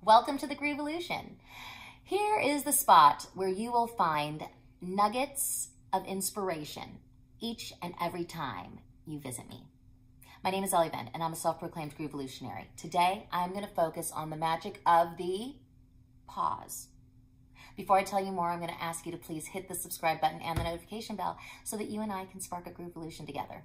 Welcome to the Groovalution. Here is the spot where you will find nuggets of inspiration each and every time you visit me. My name is Ellie and I'm a self-proclaimed Groovalutionary. Today, I'm going to focus on the magic of the pause. Before I tell you more, I'm going to ask you to please hit the subscribe button and the notification bell so that you and I can spark a Groovalution together.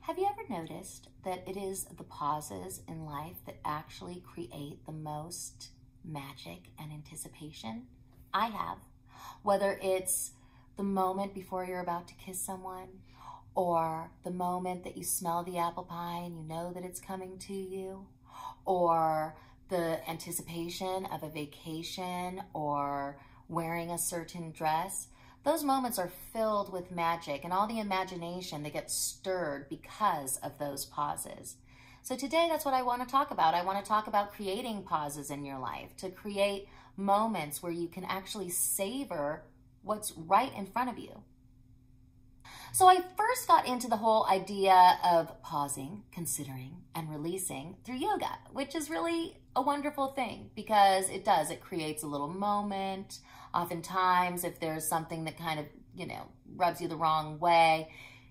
Have you ever noticed that it is the pauses in life that actually create the most magic and anticipation? I have. Whether it's the moment before you're about to kiss someone, or the moment that you smell the apple pie and you know that it's coming to you, or the anticipation of a vacation or wearing a certain dress. Those moments are filled with magic and all the imagination that gets stirred because of those pauses. So today, that's what I want to talk about. I want to talk about creating pauses in your life, to create moments where you can actually savor what's right in front of you. So I first got into the whole idea of pausing, considering, and releasing through yoga, which is really a wonderful thing because it creates a little moment. Oftentimes, if there's something that kind of, rubs you the wrong way,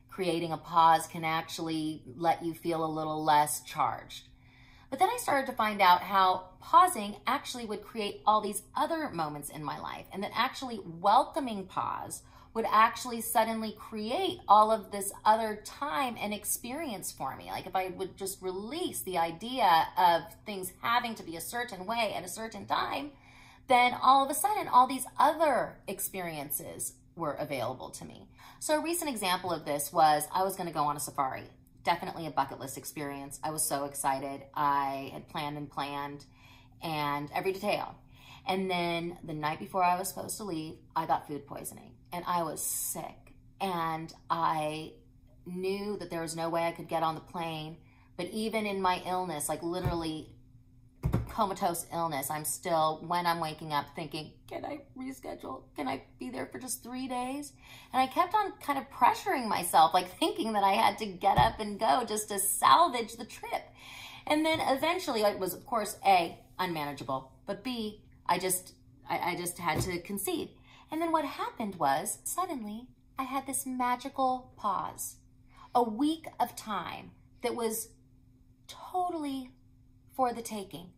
creating a pause can actually let you feel a little less charged. But then I started to find out how pausing actually would create all these other moments in my life, and that actually welcoming pause would actually suddenly create all of this other time and experience for me. Like if I would just release the idea of things having to be a certain way at a certain time, then all of a sudden, all these other experiences were available to me. So a recent example of this was I was gonna go on a safari. Definitely a bucket list experience. I was so excited. I had planned and every detail. And then the night before I was supposed to leave, I got food poisoning and I was sick. And I knew that there was no way I could get on the plane. But even in my illness, like literally comatose illness, I'm still, when I'm waking up, thinking, can I reschedule? Can I be there for just 3 days? And I kept on kind of pressuring myself, like thinking that I had to get up and go just to salvage the trip. And then eventually it was, of course, A, unmanageable, but B, I just had to concede. And then what happened was, suddenly, I had this magical pause. A week of time that was totally for the taking.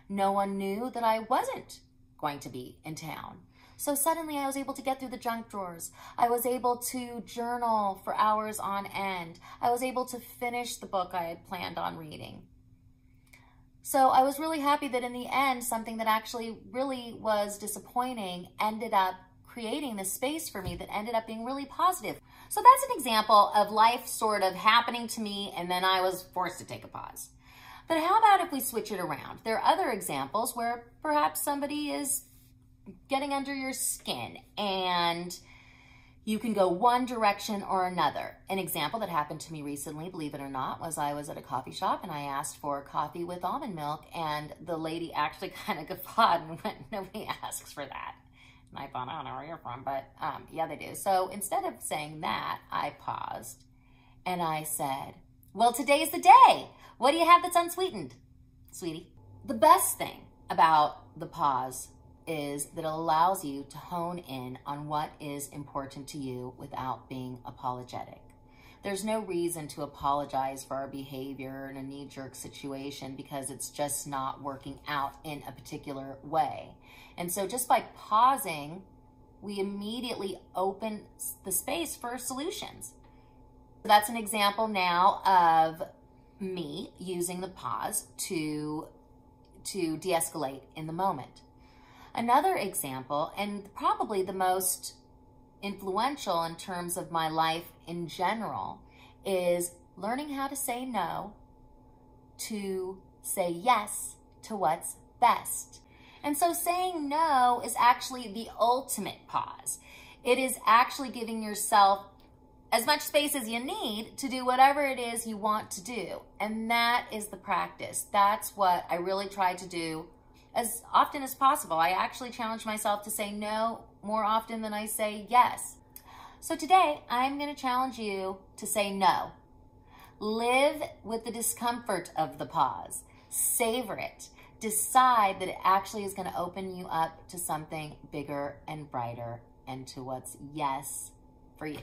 No one knew that I wasn't going to be in town. So suddenly I was able to get through the junk drawers. I was able to journal for hours on end. I was able to finish the book I had planned on reading. So I was really happy that in the end, something that actually really was disappointing ended up creating this space for me that ended up being really positive. So that's an example of life sort of happening to me and then I was forced to take a pause. But how about if we switch it around? There are other examples where perhaps somebody is getting under your skin and you can go one direction or another. An example that happened to me recently, believe it or not, was I was at a coffee shop and I asked for coffee with almond milk and the lady actually kind of guffawed and went, nobody asks for that. And I thought, I don't know where you're from, but yeah, they do. So instead of saying that, I paused and I said, well, today's the day. What do you have that's unsweetened, sweetie? The best thing about the pause is that it allows you to hone in on what is important to you without being apologetic. There's no reason to apologize for our behavior in a knee-jerk situation because it's just not working out in a particular way. And so just by pausing, we immediately open the space for solutions. That's an example now of me using the pause to de-escalate in the moment. Another example, and probably the most influential in terms of my life in general, is learning how to say no to say yes to what's best. And so saying no is actually the ultimate pause. It is actually giving yourself as much space as you need to do whatever it is you want to do. And that is the practice. That's what I really try to do as often as possible. I actually challenge myself to say no more often than I say yes. So today, I'm going to challenge you to say no. Live with the discomfort of the pause. Savor it. Decide that it actually is going to open you up to something bigger and brighter and to what's yes for you.